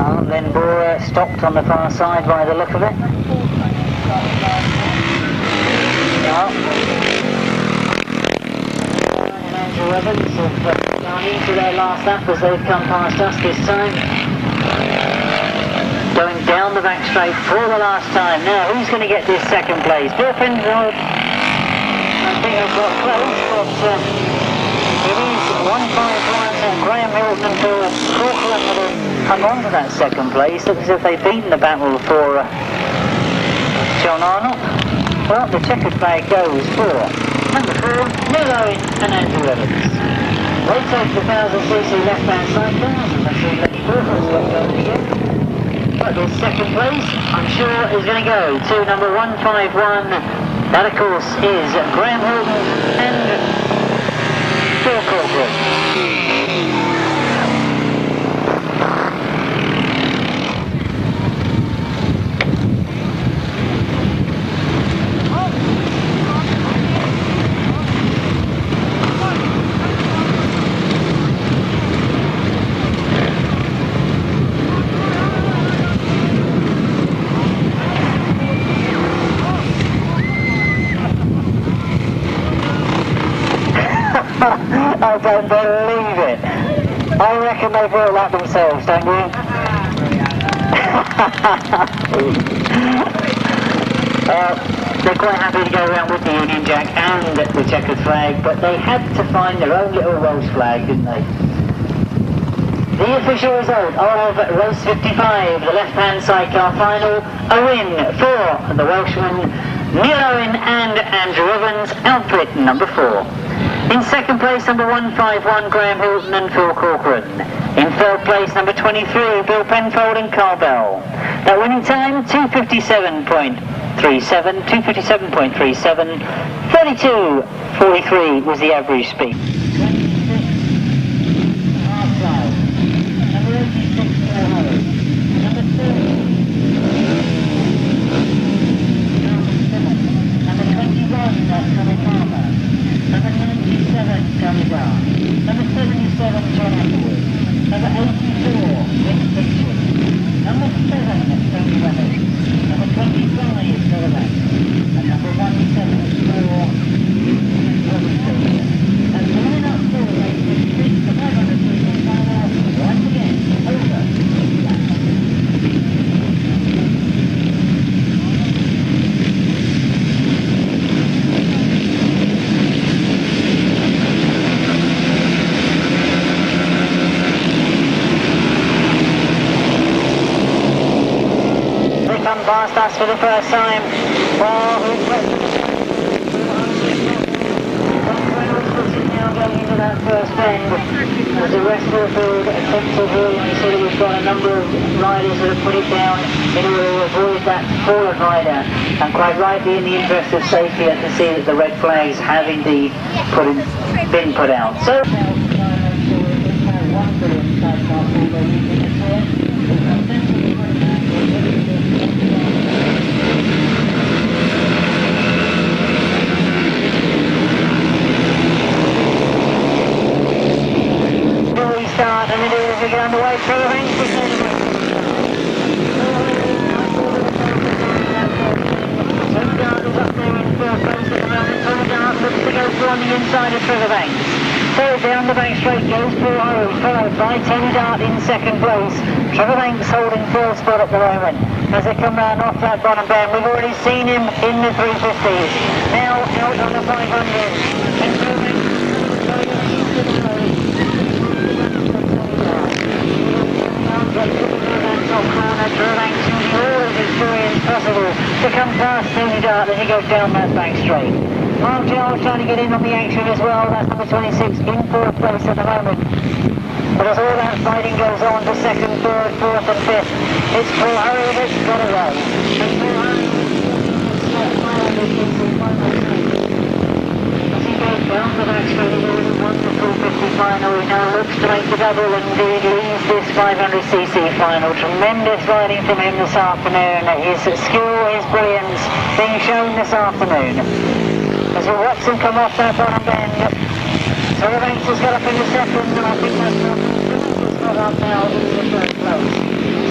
Oh, Len Bora stopped on the far side by the look of it. Oh. Reynolds have gone into their last lap as they've come past us this time. Going down the back straight for the last time. Now, who's going to get this second place? Bill Penfold. I think I've got close, but it is 151 and Graham Hilton and Phil Corcoran that have come on to that second place. Looks as if they've beaten the battle for John Arnott. Well, the checkered flag goes for number 4, Mervin and Andrew Evans. They take the 1000cc left-hand side down, and let's see Lady Corcoran's got going again. But this second place, I'm sure, is going to go to number 151. That, of course, is Graham Hilton and Phil Corcoran. I don't believe it. I reckon they feel like themselves, don't you? They're quite happy to go around with the Union Jack and the checkered flag, but they had to find their own little Welsh flag, didn't they? The official result of race 55, the left-hand sidecar final, a win for the Welshman Neil Owen and Andrew Evans, outfit number 4. In second place, number 151, Graham Hilton and Phil Corcoran. In third place, number 23, Bill Penfold and Carl Bell. That winning time, 2:57.37, 2:57.37, 32:43 was the average speed. Number 77, John Underwood. Number 84, Kinchin. Number 7, Tony Reynolds. Number 25, Collier. And number 17, Robbiie. And the line-up for race 56, the 500cc final, once again, over. Past us for the first time. Well, Reynolds now going into that first bend. As the rest of the field attempted really, you see that we've got a number of riders that have put it down in order to avoid that forward rider. And quite rightly, in the interest of safety, I can see that the red flags have indeed been put out. So. And it is to get underway through the ranks. Maynard is up there in first place at the moment. Maynard looks to go through on the inside of Trevor Banks. So down the back straight goes Paul, followed by Maynard in second place. Trevor Banks holding third spot at the moment. As they come round off that bottom bend, we've already seen him in the 350s. Now out on the 500. To come past Maynard as he goes down that back straight. Giles trying to get in on the action as well. That's number 26 in fourth place at the moment. But as all that fighting goes on to second, third, fourth and fifth, it's TOLHURST that's got to go. It's TOLHURST as he goes down the back straight, he already won the 450 final. He now looks to make the double and indeed leads this 500cc final. Tremendous riding from him this afternoon. His skill, his brilliance being shown this afternoon. As we watch him come off that bottom bend, Trevor Banks has got up in the second, and I think that's got up now in the third place.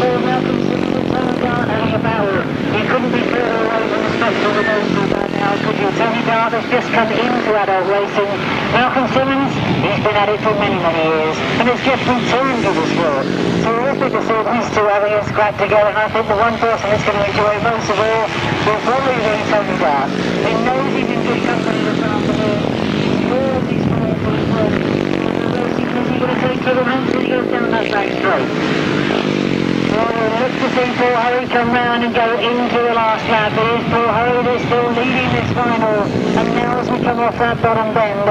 So Malcolm Simmons and Maynard having a battle. You couldn't be further away from the spectacle of those two right now, could you? Maynard Dart has just come into adult racing. Malcolm Simmons, he's been at it for many, many years, and has just returned to the sport. Terrific to see these two having a scrap together, and I think the one person that's going to enjoy most of all will probably be Tony Dart. He knows he's in good company this afternoon. He knows he's playing for his work. Is he going to take Trevor when he goes down that back straight? Well, we'll look to see Paul Hurry come round and go into the last lap. It is Paul Hurry that's still leading this final. And now as we come off that bottom bend,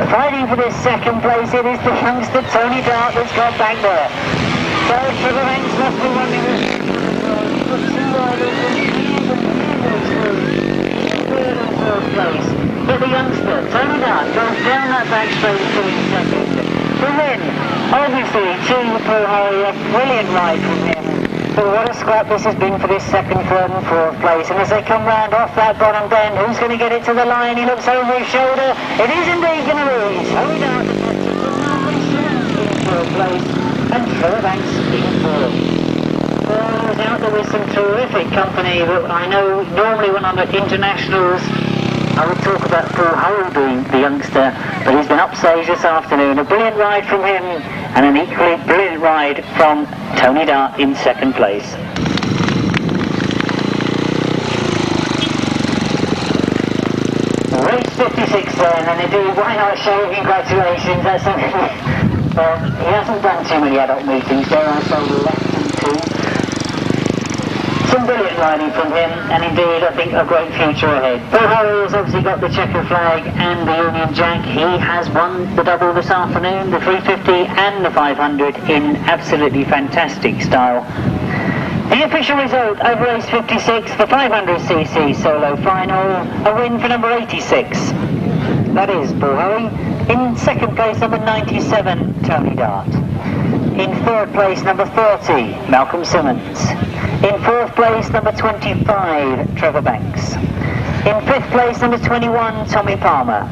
fighting for this second place, it is the youngster Tony Dart that's got back there. So Trevor Banks must be running this. He's got two riders and years through. Third and fourth place. But the youngster, Tony Dart, goes down that back straight to his second. The win, obviously, to Paul Hurry, a brilliant ride from him. But what a scrap this has been for this second, third and fourth place. And as they come round off that bottom bend, who's going to get it to the line? He looks over his shoulder. It is indeed going to be Tony Dart in third place and Trevor Banks in fourth. Well, he was out there with some terrific company. I know normally when I'm at internationals, I would talk about Paul Hurry being the youngster, but he's been upstage this afternoon. A brilliant ride from him, and an equally brilliant ride from Tony Dart in second place. Race 56 then, and indeed, why not show congratulations? That's something. He hasn't done too many adult meetings, there I say less than 2. Some brilliant riding from him, and indeed I think a great future ahead. Paul Hurry has obviously got the checker flag and the Union Jack. He has won the double this afternoon, the 350 and the 500 in absolutely fantastic style. The official result of race 56, the 500cc solo final, a win for number 86. That is Paul Hurry. In second place, number 97, Tony Dart. In third place, number 30, Malcolm Simmons. In fourth place, number 25, Trevor Banks. In fifth place, number 21, Tommy Palmer.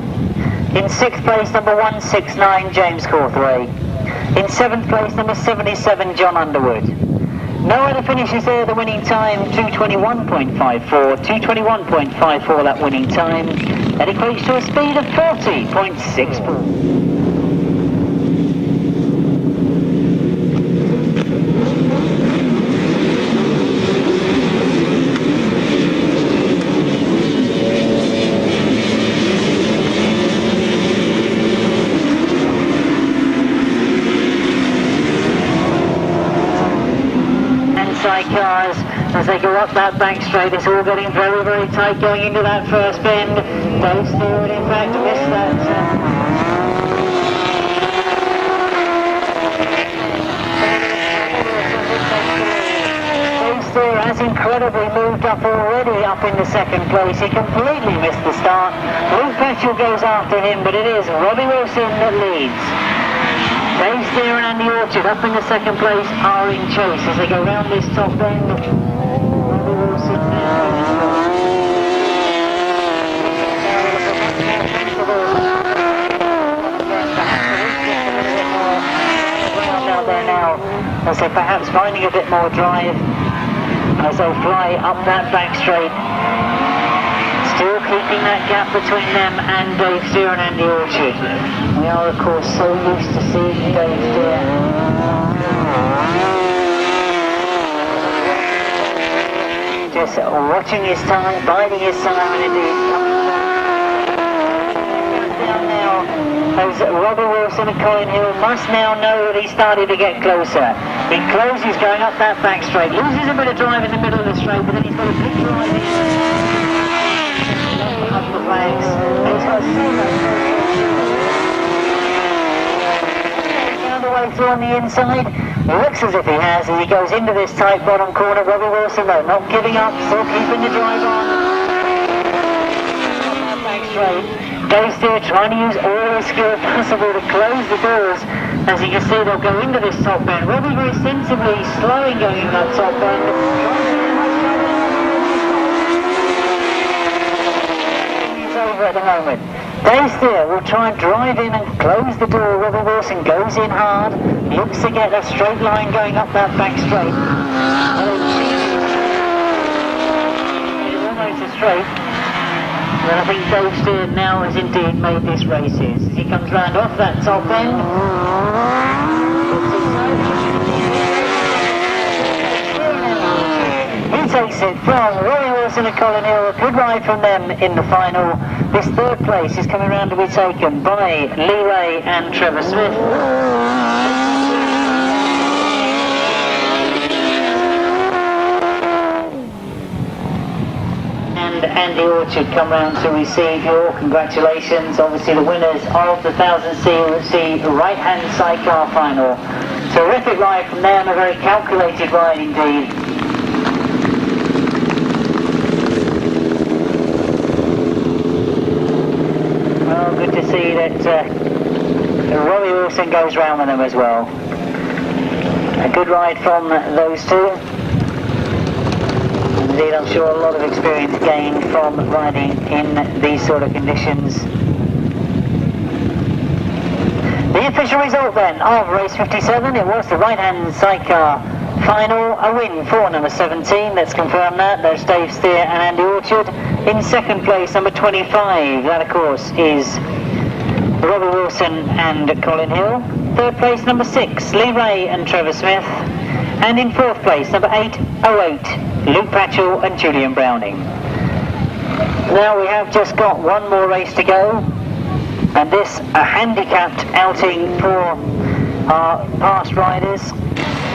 In sixth place, number 169, James CAWTHERAY. In seventh place, number 77, John Underwood. No other finishes there. The winning time, 2:21.54. 2:21.54, that winning time. That equates to a speed of 40.64. Cars as they go up that back straight. It's all getting very, very tight going into that first bend. Dave Stewart, in fact, missed that. Dave Stewart has incredibly moved up already up in the second place. He completely missed the start. PACHOL goes after him, but it is Robbie Wilson that leads. Dave Steer and the Orchard up in the second place are in chase as they go round this top bend. Robbie Wilson now. Out there now, as they perhaps finding a bit more drive as they fly up that back straight. Still keeping that gap between them and Dave Steer and Andy Orchard. We are, of course, so used to seeing Dave Steer. Just watching his time, biding his time, and indeed coming down now. As Robbie Wilson and Colin Hill must now know that he's starting to get closer. He closes going up that back straight, loses a bit of drive in the middle of the straight, but then he's got a big drive in. Up the flanks. He's got so much found a way through on the inside. Looks as if he has as he goes into this tight bottom corner. Robbie Wilson though not giving up, still keeping the drive on. Back straight. Dave Steer trying to use all his skill possible to close the doors. As you can see, they'll go into this top bend. Robbie very sensibly slowing going in that top bend. Over at the moment. Dave Steer will try and drive in and close the door. Robbie Wilson goes in hard, looks to get a straight line going up that back straight. Almost a straight. Well, I think Dave Steer now has indeed made this races. As he comes round off that top end. He takes it from Robbie Wilson and Colin Hill. A good ride from them in the final. This third place is coming round to be taken by Lee Ray and Trevor Smith. And Andy Orchard come round to receive your congratulations. Obviously the winners of the 1000cc right-hand sidecar final. Terrific ride from them, a very calculated ride indeed. Well, good to see that Robbie Wilson goes round with them as well. A good ride from those two. Indeed, I'm sure a lot of experience gained from riding in these sort of conditions. The official result then of race 57, it was the right-hand sidecar final, a win for number 17, let's confirm that. There's Dave Steer and Andy Orchard. In second place, number 25, that of course is Robbie Wilson and Colin Hill. Third place, number 6, Lee Ray and Trevor Smith. And in fourth place, number 808, Luke Patchell and Julian Browning. Now we have just got one more race to go, and this a handicapped outing for our past riders.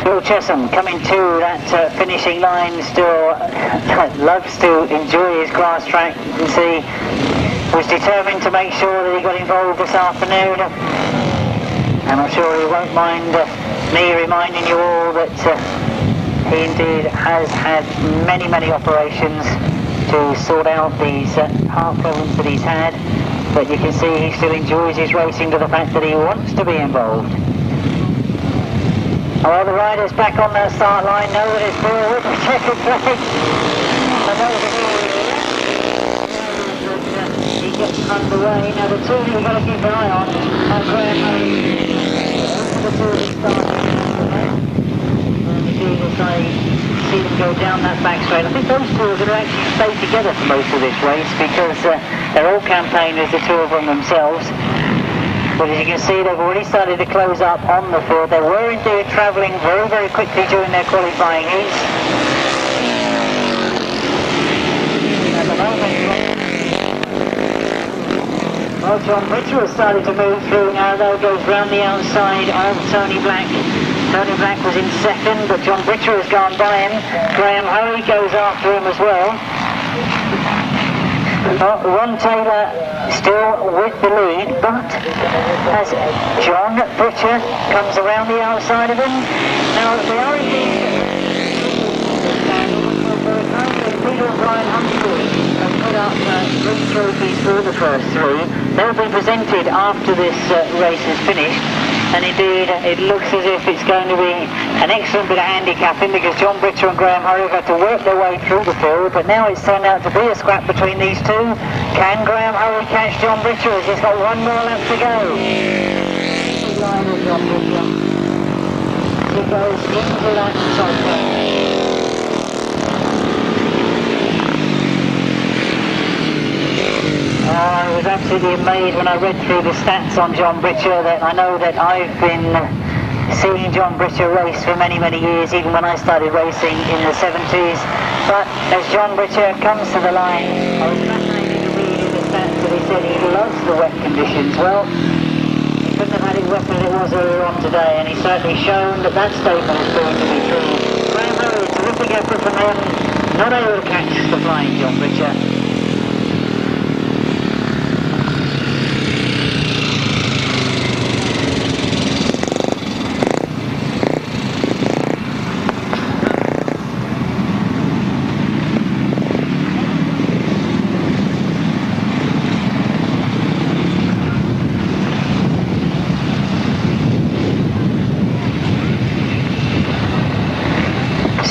Bill Chesham coming to that finishing line, still loves to enjoy his grass track. You can see was determined to make sure that he got involved this afternoon, and I'm sure he won't mind me reminding you all that he indeed has had many operations to sort out these heart problems that he's had, but you can see he still enjoys his racing to the fact that he wants to be involved. Well, the riders back on their start line know that it's forward for second place. He gets underway. Now the two you've got to keep an eye on Graham Murray. The two starting. And indeed, as I see them go down that back straight, I think those two are going to actually stay together for most of this race because they're all campaigners, the two of them themselves. But as you can see, they've already started to close up on the field. They were indeed travelling very quickly during their qualifying heats. At the moment, well, John Britcher has started to move through now, though, goes round the outside of Tony Black. Tony Black was in second, but John Britcher has gone by him. Graham Hurry goes after him as well. Ron Taylor still with the lead, but as John Britcher comes around the outside of him, now they are indeed Peter and Brian Underwood have put up 3 trophies for the first 3. They'll be presented after this race is finished. And indeed, it looks as if it's going to be an excellent bit of handicapping because John Britcher and Graham Hurry have had to work their way through the field, but now it's turned out to be a scrap between these two. Can Graham Hurry catch John Britcher as he's got one more lap to go? Line of John Britcher. He goes into that cycle. I was absolutely amazed when I read through the stats on John Britcher. That I know that I've been seeing John Britcher race for many years, even when I started racing in the 70s. But as John Britcher comes to the line, I was fascinated to read in the stats that he said he loves the wet conditions. Well, he couldn't have had it wet as it was earlier on today, and he's certainly shown that that statement is going to be true. Graham Hurry, terrific effort from him, not able to catch the flying John Britcher.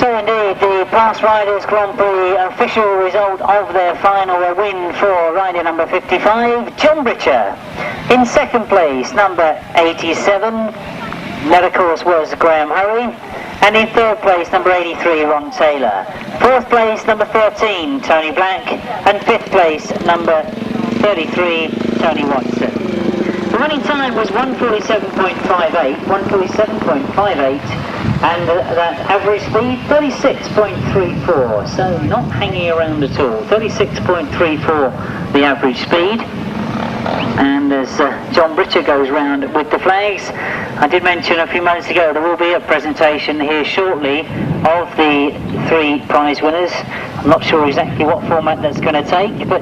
So indeed, the Past Riders Grand Prix official result of their final, a win for rider number 55, John Britcher. In second place, number 87, that of course was Graham Hurry. And in third place, number 83, Ron Taylor. Fourth place, number 13, Tony Black. And fifth place, number 33, Tony Watson. The running time was 1:47.58, 1:47.58, and that average speed 36.34. So not hanging around at all. 36.34 the average speed. And as John Britcher goes round with the flags, I did mention a few moments ago there will be a presentation here shortly of the 3 prize winners. I'm not sure exactly what format that's going to take, but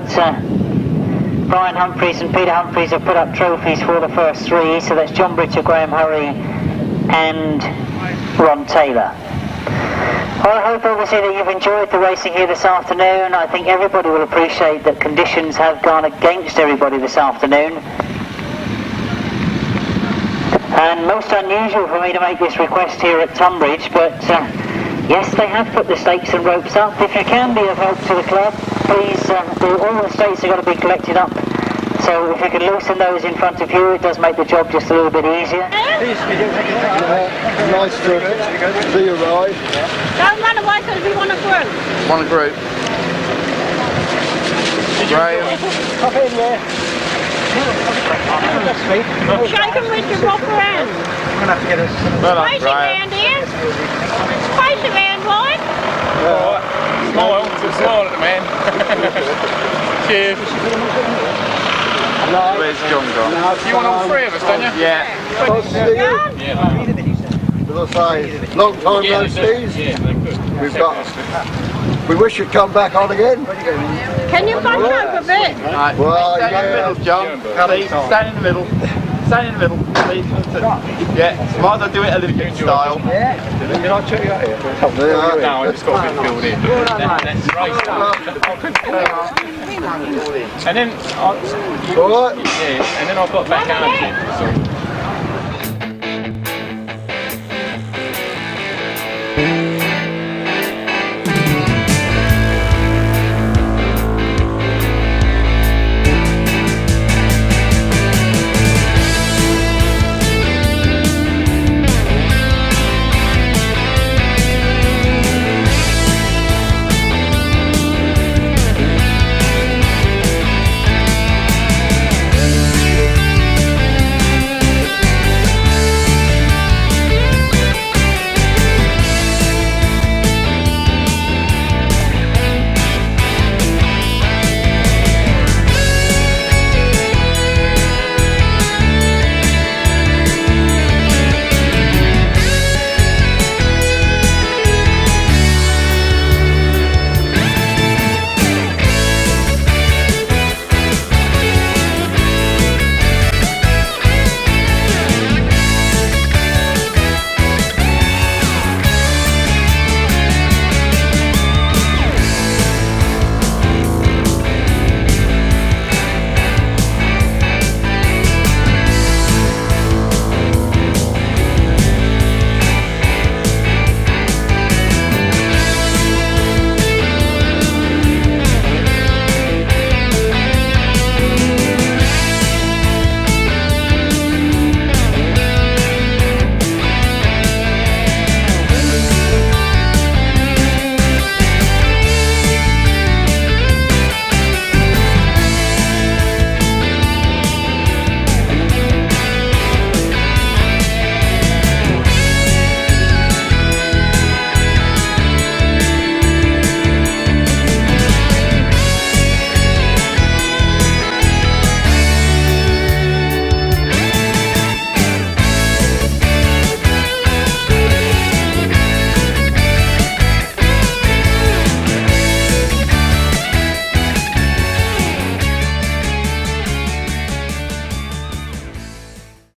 Brian Humphreys and Peter Humphreys have put up trophies for the first 3, so that's John Britcher, Graham Hurry and Ron Taylor. Well, I hope obviously that you've enjoyed the racing here this afternoon. I think everybody will appreciate that conditions have gone against everybody this afternoon. And most unusual for me to make this request here at Tunbridge, but yes, they have put the stakes and ropes up. If you can be of help to the club, please, all the stakes have got to be collected up. So if you can loosen those in front of you, it does make the job just a little bit easier. Nice to see you ride. Don't run away because we want a group. Want a group? Graham. Hop in there. Shake them with your proper hand. I'm going to have to get us. Face your hand in. Face your hand wide. Smile at the man. Cheers. Where's John gone? You want all 3 of us, don't you? Yeah. John? As I say, long time no see. We've got. We wish you'd come back on again. Can you back up a bit? Right. Well, stand in the middle, John. Please, stand in the middle. Stand in the middle, please. Yeah, might as well do it Olympic style. Yeah. Can I check you out here? No, I just got a bit filled in. That's right. And then, Alright. yeah, and then I've got back out again. So.